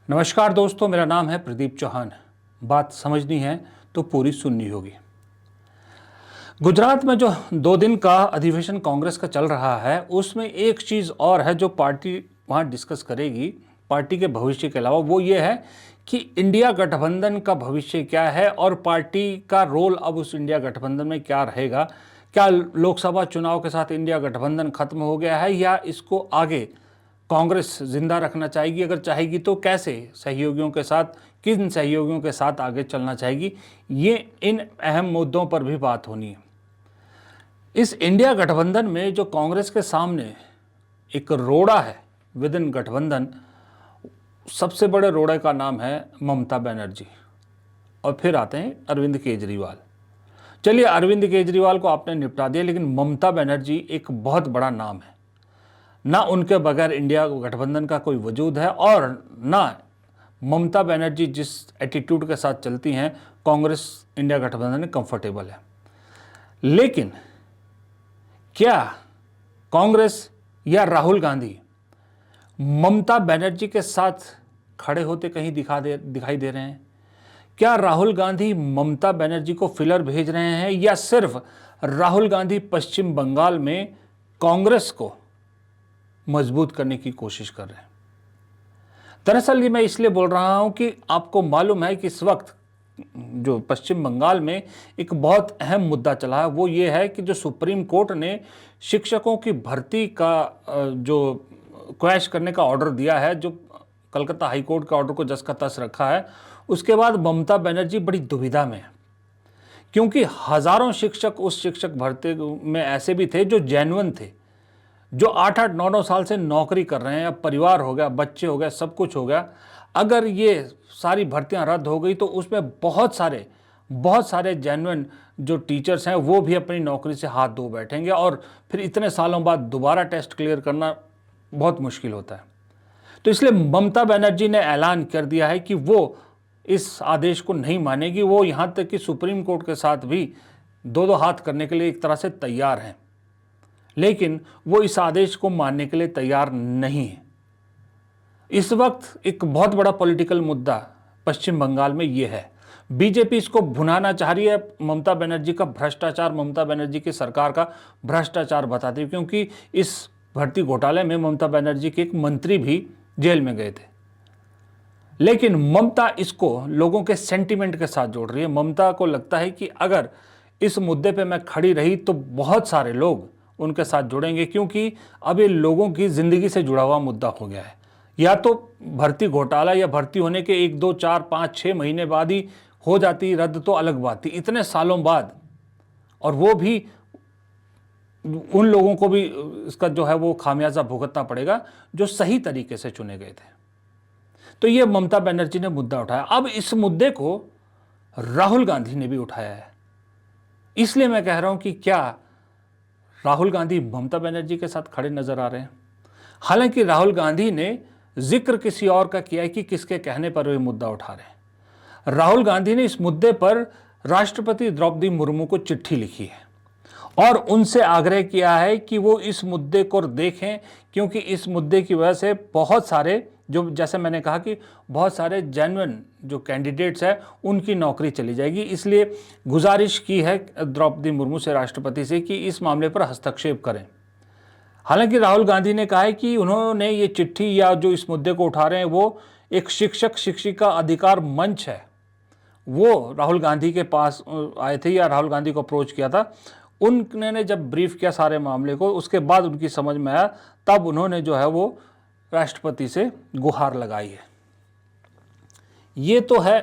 नमस्कार दोस्तों, मेरा नाम है प्रदीप चौहान। बात समझनी है तो पूरी सुननी होगी। गुजरात में जो 2 दिन का अधिवेशन कांग्रेस का चल रहा है, उसमें एक चीज़ और है जो पार्टी वहाँ डिस्कस करेगी पार्टी के भविष्य के अलावा। वो ये है कि इंडिया गठबंधन का भविष्य क्या है और पार्टी का रोल अब उस इंडिया गठबंधन में क्या रहेगा। क्या लोकसभा चुनाव के साथ इंडिया गठबंधन खत्म हो गया है या इसको आगे कांग्रेस जिंदा रखना चाहेगी? अगर चाहेगी तो कैसे सहयोगियों के साथ, किन सहयोगियों के साथ आगे चलना चाहेगी? ये इन अहम मुद्दों पर भी बात होनी है। इस इंडिया गठबंधन में जो कांग्रेस के सामने एक रोड़ा है विद इन गठबंधन, सबसे बड़े रोड़े का नाम है ममता बनर्जी। और फिर आते हैं अरविंद केजरीवाल। चलिए, अरविंद केजरीवाल को आपने निपटा दिया, लेकिन ममता बनर्जी एक बहुत बड़ा नाम है। ना उनके बगैर इंडिया गठबंधन का कोई वजूद है और ना ममता बनर्जी जिस एटीट्यूड के साथ चलती हैं, कांग्रेस इंडिया गठबंधन में कंफर्टेबल है। लेकिन क्या कांग्रेस या राहुल गांधी ममता बनर्जी के साथ खड़े होते कहीं दिखाई दे रहे हैं? क्या राहुल गांधी ममता बनर्जी को फिलर भेज रहे हैं या सिर्फ राहुल गांधी पश्चिम बंगाल में कांग्रेस को मजबूत करने की कोशिश कर रहे हैं? दरअसल ये मैं इसलिए बोल रहा हूं कि आपको मालूम है कि इस वक्त जो पश्चिम बंगाल में एक बहुत अहम मुद्दा चला है, वो ये है कि जो सुप्रीम कोर्ट ने शिक्षकों की भर्ती का जो क्वैश करने का ऑर्डर दिया है, जो कलकत्ता हाई कोर्ट के ऑर्डर को जस का तस रखा है, उसके बाद ममता बनर्जी बड़ी दुविधा में है। क्योंकि हजारों शिक्षक उस शिक्षक भर्ती में ऐसे भी थे जो जेन्युइन थे, जो 8-8, 9-9 साल से नौकरी कर रहे हैं, अब परिवार हो गया, बच्चे हो गए, सब कुछ हो गया। अगर ये सारी भर्तियां रद्द हो गई तो उसमें बहुत सारे जेन्युइन जो टीचर्स हैं वो भी अपनी नौकरी से हाथ धो बैठेंगे और फिर इतने सालों बाद दोबारा टेस्ट क्लियर करना बहुत मुश्किल होता है। तो इसलिए ममता बनर्जी ने ऐलान कर दिया है कि वो इस आदेश को नहीं मानेगी। वो यहाँ तक कि सुप्रीम कोर्ट के साथ भी दो हाथ करने के लिए एक तरह से तैयार हैं, लेकिन वो इस आदेश को मानने के लिए तैयार नहीं है। इस वक्त एक बहुत बड़ा पॉलिटिकल मुद्दा पश्चिम बंगाल में ये है। बीजेपी इसको भुनाना चाह रही है, ममता बनर्जी का भ्रष्टाचार, ममता बनर्जी की सरकार का भ्रष्टाचार बताती है, क्योंकि इस भर्ती घोटाले में ममता बनर्जी के एक मंत्री भी जेल में गए थे। लेकिन ममता इसको लोगों के सेंटिमेंट के साथ जोड़ रही है। ममता को लगता है कि अगर इस मुद्दे पे मैं खड़ी रही तो बहुत सारे लोग उनके साथ जुड़ेंगे, क्योंकि अब ये लोगों की ज़िंदगी से जुड़ा हुआ मुद्दा हो गया है। या तो भर्ती घोटाला या भर्ती होने के 1, 2, 4, 5, 6 महीने बाद ही हो जाती रद्द तो अलग बात थी, इतने सालों बाद, और वो भी उन लोगों को भी इसका जो है वो खामियाजा भुगतना पड़ेगा जो सही तरीके से चुने गए थे। तो ये ममता बनर्जी ने मुद्दा उठाया। अब इस मुद्दे को राहुल गांधी ने भी उठाया है। इसलिए मैं कह रहा हूं कि क्या राहुल गांधी ममता बनर्जी के साथ खड़े नजर आ रहे हैं? हालांकि राहुल गांधी ने जिक्र किसी और का किया है कि किसके कहने पर वे मुद्दा उठा रहे हैं। राहुल गांधी ने इस मुद्दे पर राष्ट्रपति द्रौपदी मुर्मू को चिट्ठी लिखी है और उनसे आग्रह किया है कि वो इस मुद्दे को देखें, क्योंकि इस मुद्दे की वजह से बहुत सारे, जो जैसे मैंने कहा कि बहुत सारे जेन्युइन जो कैंडिडेट्स हैं उनकी नौकरी चली जाएगी। इसलिए गुजारिश की है द्रौपदी मुर्मू से, राष्ट्रपति से, कि इस मामले पर हस्तक्षेप करें। हालांकि राहुल गांधी ने कहा है कि उन्होंने ये चिट्ठी या जो इस मुद्दे को उठा रहे हैं वो एक शिक्षक शिक्षिका अधिकार मंच है, वो राहुल गांधी के पास आए थे या राहुल गांधी को अप्रोच किया था। उन्होंने जब ब्रीफ किया सारे मामले को, उसके बाद उनकी समझ में आया, तब उन्होंने जो है वो राष्ट्रपति से गुहार लगाई है। ये तो है,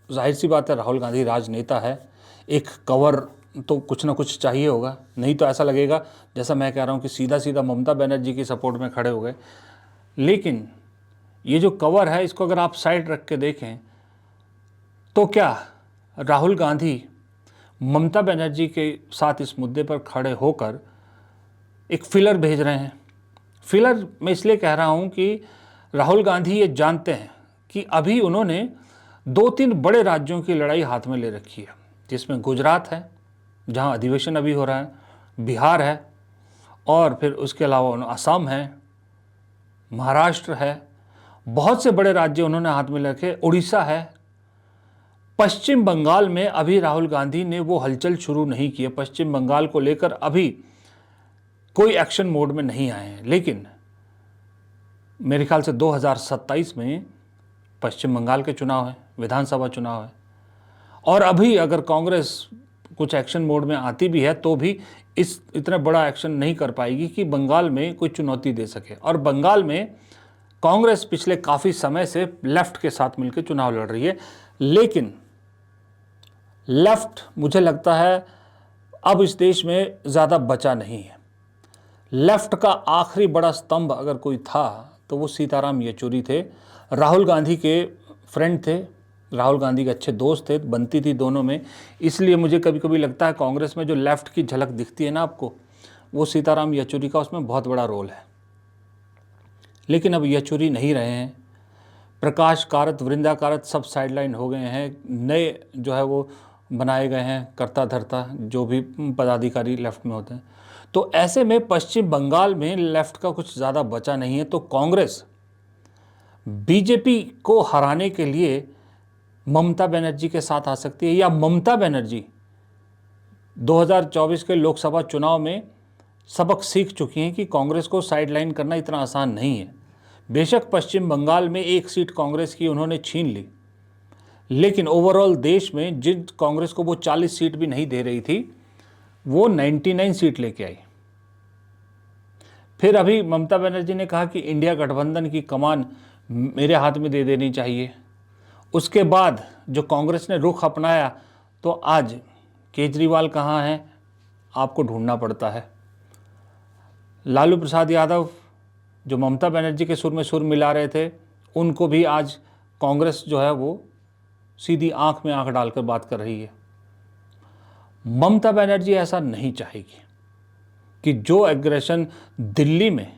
जाहिर सी बात है, राहुल गांधी राजनेता है, एक कवर तो कुछ ना कुछ चाहिए होगा, नहीं तो ऐसा लगेगा जैसा मैं कह रहा हूँ कि सीधा सीधा ममता बनर्जी की सपोर्ट में खड़े हो गए। लेकिन ये जो कवर है, इसको अगर आप साइड रख के देखें तो क्या राहुल गांधी ममता बनर्जी के साथ इस मुद्दे पर खड़े होकर एक फिलर भेज रहे हैं? फिलर मैं इसलिए कह रहा हूं कि राहुल गांधी ये जानते हैं कि अभी उन्होंने 2-3 बड़े राज्यों की लड़ाई हाथ में ले रखी है, जिसमें गुजरात है जहां अधिवेशन अभी हो रहा है, बिहार है, और फिर उसके अलावा असम है, महाराष्ट्र है, बहुत से बड़े राज्य उन्होंने हाथ में रखे, उड़ीसा है। पश्चिम बंगाल में अभी राहुल गांधी ने वो हलचल शुरू नहीं की है, पश्चिम बंगाल को लेकर अभी कोई एक्शन मोड में नहीं आए हैं। लेकिन मेरे ख्याल से 2027 में पश्चिम बंगाल के चुनाव है, विधानसभा चुनाव है, और अभी अगर कांग्रेस कुछ एक्शन मोड में आती भी है तो भी इस इतना बड़ा एक्शन नहीं कर पाएगी कि बंगाल में कोई चुनौती दे सके। और बंगाल में कांग्रेस पिछले काफ़ी समय से लेफ्ट के साथ मिलकर चुनाव लड़ रही है, लेकिन लेफ्ट मुझे लगता है अब इस देश में ज़्यादा बचा नहीं है। लेफ्ट का आखिरी बड़ा स्तंभ अगर कोई था तो वो सीताराम येचुरी थे, राहुल गांधी के फ्रेंड थे, राहुल गांधी के अच्छे दोस्त थे, बनती थी दोनों में। इसलिए मुझे कभी कभी लगता है कांग्रेस में जो लेफ्ट की झलक दिखती है ना आपको, वो सीताराम येचुरी का उसमें बहुत बड़ा रोल है। लेकिन अब येचुरी नहीं रहे हैं, प्रकाश कारत, वृंदा कारत सब साइडलाइन हो गए हैं, नए जो है वो बनाए गए हैं कर्ता धर्ता, जो भी पदाधिकारी लेफ्ट में होते हैं। तो ऐसे में पश्चिम बंगाल में लेफ्ट का कुछ ज़्यादा बचा नहीं है। तो कांग्रेस बीजेपी को हराने के लिए ममता बनर्जी के साथ आ सकती है, या ममता बनर्जी 2024 के लोकसभा चुनाव में सबक सीख चुकी हैं कि कांग्रेस को साइडलाइन करना इतना आसान नहीं है। बेशक पश्चिम बंगाल में एक सीट कांग्रेस की उन्होंने छीन ली, लेकिन ओवरऑल देश में जिन कांग्रेस को वो 40 सीट भी नहीं दे रही थी, वो 99 सीट लेके आई। फिर अभी ममता बनर्जी ने कहा कि इंडिया गठबंधन की कमान मेरे हाथ में दे देनी चाहिए। उसके बाद जो कांग्रेस ने रुख अपनाया, तो आज केजरीवाल कहाँ हैं आपको ढूंढना पड़ता है। लालू प्रसाद यादव जो ममता बनर्जी के सुर में सुर मिला रहे थे, उनको भी आज कांग्रेस जो है वो सीधी आंख में आंख डालकर बात कर रही है। ममता बनर्जी ऐसा नहीं चाहेगी कि जो एग्रेशन दिल्ली में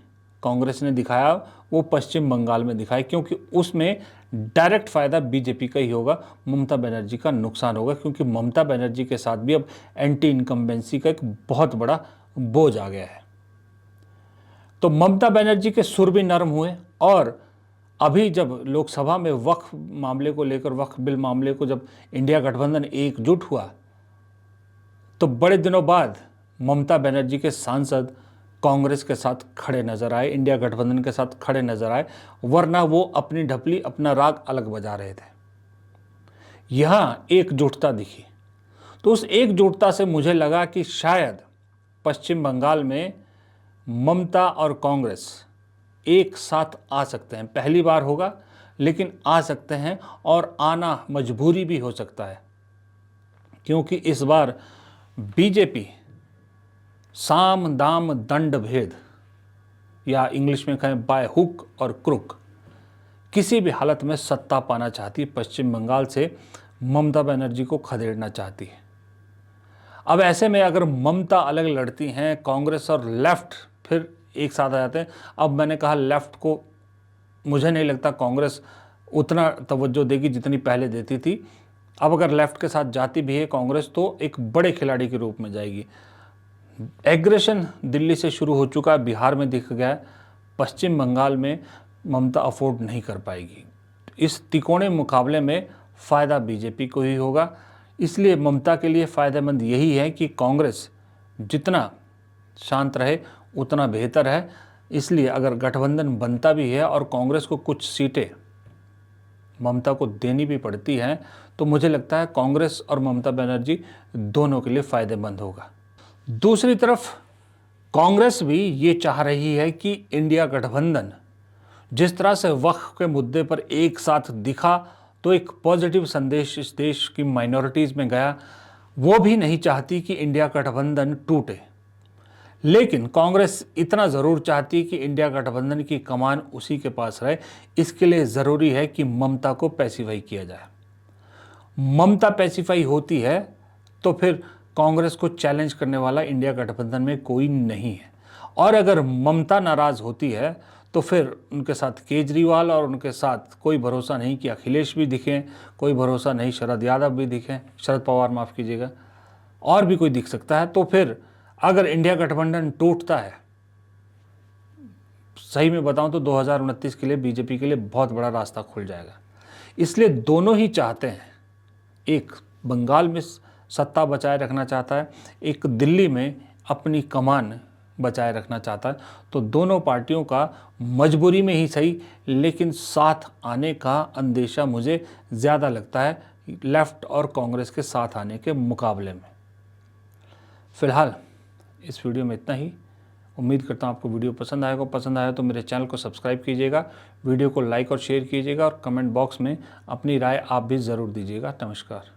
कांग्रेस ने दिखाया वो पश्चिम बंगाल में दिखाए, क्योंकि उसमें डायरेक्ट फ़ायदा बीजेपी का ही होगा, ममता बनर्जी का नुकसान होगा, क्योंकि ममता बनर्जी के साथ भी अब एंटी इनकम्बेंसी का एक बहुत बड़ा बोझ आ गया है। तो ममता बनर्जी के सुर भी नरम हुए, और अभी जब लोकसभा में वक्फ मामले को लेकर, वक्फ बिल मामले को जब इंडिया गठबंधन एकजुट हुआ, तो बड़े दिनों बाद ममता बनर्जी के सांसद कांग्रेस के साथ खड़े नजर आए, इंडिया गठबंधन के साथ खड़े नजर आए, वरना वो अपनी ढपली अपना राग अलग बजा रहे थे। यहां एकजुटता दिखी, तो उस एकजुटता से मुझे लगा कि शायद पश्चिम बंगाल में ममता और कांग्रेस एक साथ आ सकते हैं। पहली बार होगा, लेकिन आ सकते हैं, और आना मजबूरी भी हो सकता है, क्योंकि इस बार बीजेपी साम दाम दंड भेद, या इंग्लिश में कहें बाय हुक और क्रुक, किसी भी हालत में सत्ता पाना चाहती है। पश्चिम बंगाल से ममता बनर्जी को खदेड़ना चाहती है। अब ऐसे में अगर ममता अलग लड़ती हैं, कांग्रेस और लेफ्ट फिर एक साथ आ जाते हैं। अब मैंने कहा लेफ्ट को मुझे नहीं लगता कांग्रेस उतना तवज्जो देगी जितनी पहले देती थी। अब अगर लेफ्ट के साथ जाती भी है कांग्रेस, तो एक बड़े खिलाड़ी के रूप में जाएगी। एग्रेशन दिल्ली से शुरू हो चुका है, बिहार में दिख गया है, पश्चिम बंगाल में ममता अफोर्ड नहीं कर पाएगी। इस तिकोने मुकाबले में फ़ायदा बीजेपी को ही होगा, इसलिए ममता के लिए फ़ायदेमंद यही है कि कांग्रेस जितना शांत रहे उतना बेहतर है। इसलिए अगर गठबंधन बनता भी है और कांग्रेस को कुछ सीटें ममता को देनी भी पड़ती हैं, तो मुझे लगता है कांग्रेस और ममता बनर्जी दोनों के लिए फ़ायदेमंद होगा। दूसरी तरफ कांग्रेस भी ये चाह रही है कि इंडिया गठबंधन जिस तरह से वक्फ के मुद्दे पर एक साथ दिखा, तो एक पॉजिटिव संदेश इस देश की माइनॉरिटीज़ में गया। वो भी नहीं चाहती कि इंडिया गठबंधन टूटे, लेकिन कांग्रेस इतना ज़रूर चाहती कि इंडिया गठबंधन की कमान उसी के पास रहे। इसके लिए ज़रूरी है कि ममता को पैसिफाई किया जाए। ममता पैसिफाई होती है तो फिर कांग्रेस को चैलेंज करने वाला इंडिया गठबंधन में कोई नहीं है, और अगर ममता नाराज़ होती है तो फिर उनके साथ केजरीवाल, और उनके साथ कोई भरोसा नहीं कि अखिलेश भी दिखें, कोई भरोसा नहीं शरद यादव भी दिखें, शरद पवार माफ़ कीजिएगा, और भी कोई दिख सकता है। तो फिर अगर इंडिया गठबंधन टूटता है, सही में बताऊं तो 2029 के लिए बीजेपी के लिए बहुत बड़ा रास्ता खुल जाएगा। इसलिए दोनों ही चाहते हैं, एक बंगाल में सत्ता बचाए रखना चाहता है, एक दिल्ली में अपनी कमान बचाए रखना चाहता है। तो दोनों पार्टियों का मजबूरी में ही सही, लेकिन साथ आने का अंदेशा मुझे ज़्यादा लगता है लेफ़्ट और कांग्रेस के साथ आने के मुकाबले में। फ़िलहाल इस वीडियो में इतना ही। उम्मीद करता हूँ आपको वीडियो पसंद आएगा। पसंद आया तो मेरे चैनल को सब्सक्राइब कीजिएगा, वीडियो को लाइक और शेयर कीजिएगा और कमेंट बॉक्स में अपनी राय आप भी ज़रूर दीजिएगा। नमस्कार।